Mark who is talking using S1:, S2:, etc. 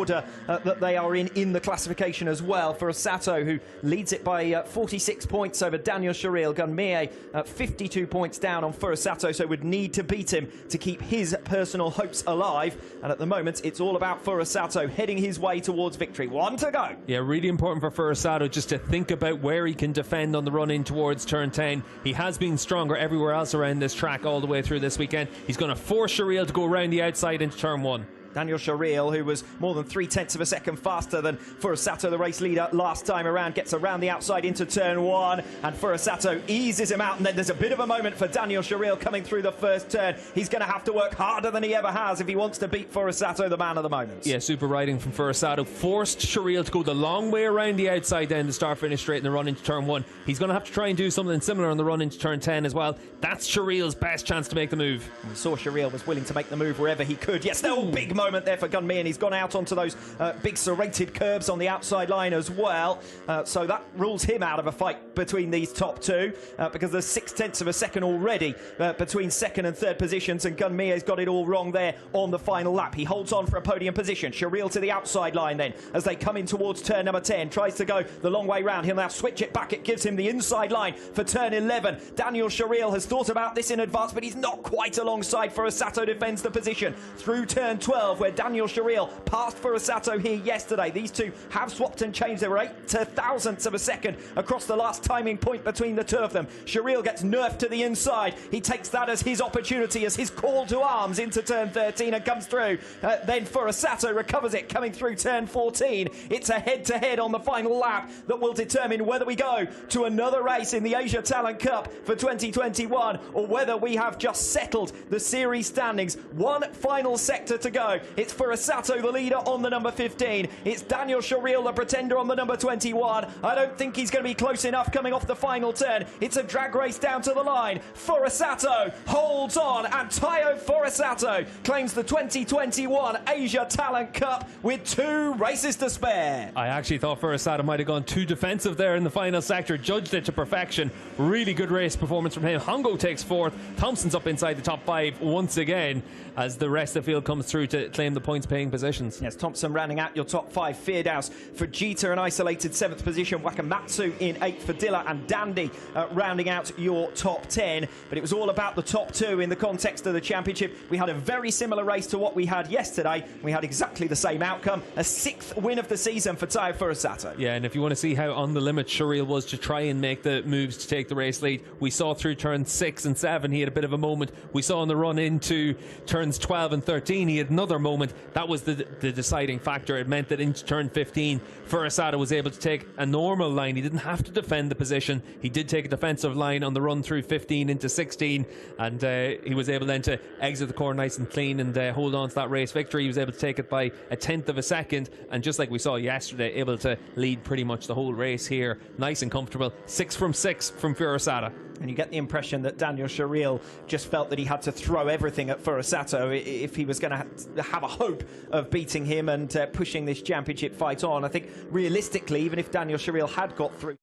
S1: order that they are in the classification as well. Furusato, who leads it by 46 points over Daniel Sharil. Gunmie 52 points down on Furusato, so would need to beat him to keep his personal hopes alive. And at the moment, it's all about Furusato heading his way towards victory. One to go.
S2: Yeah, really important for Furusato just to think about where he can defend on the run in towards turn 10. He has been stronger everywhere else around this track all the way through this weekend. He's going to force Sharil to go around the outside into turn 1.
S1: Daniel Sharil, who was more than 0.3 of a second faster than Furusato, the race leader, last time around, gets around the outside into turn 1, and Furusato eases him out, and then there's a bit of a moment for Daniel Sharil coming through the first turn. He's going to have to work harder than he ever has if he wants to beat Furusato, the man of the moment.
S2: Yeah, super riding from Furusato. Forced Sharil to go the long way around the outside then to start finish straight in the run into turn 1. He's going to have to try and do something similar on the run into turn 10 as well. That's Sharil's best chance to make the move.
S1: We saw Sharil was willing to make the move wherever he could. Yes, no big moment there for Gunmie, and he's gone out onto those big serrated curbs on the outside line as well. So that rules him out of a fight between these top two because there's 0.6 of a second already between second and third positions, and Gunmie has got it all wrong there on the final lap. He holds on for a podium position. Sharil to the outside line then as they come in towards turn number 10. Tries to go the long way round. He'll now switch it back. It gives him the inside line for turn 11. Daniel Sharil has thought about this in advance, but he's not quite alongside. Furusato defends the position through turn 12, where Daniel Sharil passed Furusato here yesterday. These two have swapped and changed. There were 0.8 thousandths of a second across the last timing point between the two of them. Sharil gets nerfed to the inside. He takes that as his opportunity, as his call to arms into turn 13 and comes through. Then Furusato recovers it coming through turn 14. It's a head-to-head on the final lap that will determine whether we go to another race in the Asia Talent Cup for 2021 or whether we have just settled the series standings. One final sector to go. It's Furusato, the leader, on the number 15. It's Daniel Sharil, the pretender, on the number 21. I don't think he's going to be close enough coming off the final turn. It's a drag race down to the line. Furusato holds on, and Taiyo Furusato claims the 2021 Asia Talent Cup with 2 races to spare.
S2: I actually thought Furusato might have gone too defensive there in the final sector. Judged it to perfection. Really good race performance from him. Hongo takes 4th. Thompson's up inside the top 5 once again as the rest of the field comes through to claim the points paying positions.
S1: Yes, Thompson rounding out your top 5. Feardaus for Jita, an isolated 7th position. Wakamatsu in 8th for Dilla, and Dandy rounding out your top 10. But it was all about the top 2 in the context of the championship. We had a very similar race to what we had yesterday. We had exactly the same outcome. A 6th win of the season for Taiyo Furusato.
S2: Yeah, and if you want to see how on the limit Sharil was to try and make the moves to take the race lead, we saw through turns 6 and 7 he had a bit of a moment. We saw on the run into turns 12 and 13 he had another moment. That was the deciding factor. It meant that into turn 15 Furusato was able to take a normal line. He didn't have to defend the position. He did take a defensive line on the run through 15 into 16, and he was able then to exit the corner nice and clean and hold on to that race victory. He was able to take it by 1/10 of a second, and just like we saw yesterday, able to lead pretty much the whole race here, nice and comfortable. 6 from 6 from Furusato.
S1: And you get the impression that Daniel Sharil just felt that he had to throw everything at Furusato if he was going to have a hope of beating him and pushing this championship fight on. I think realistically, even if Daniel Sharil had got through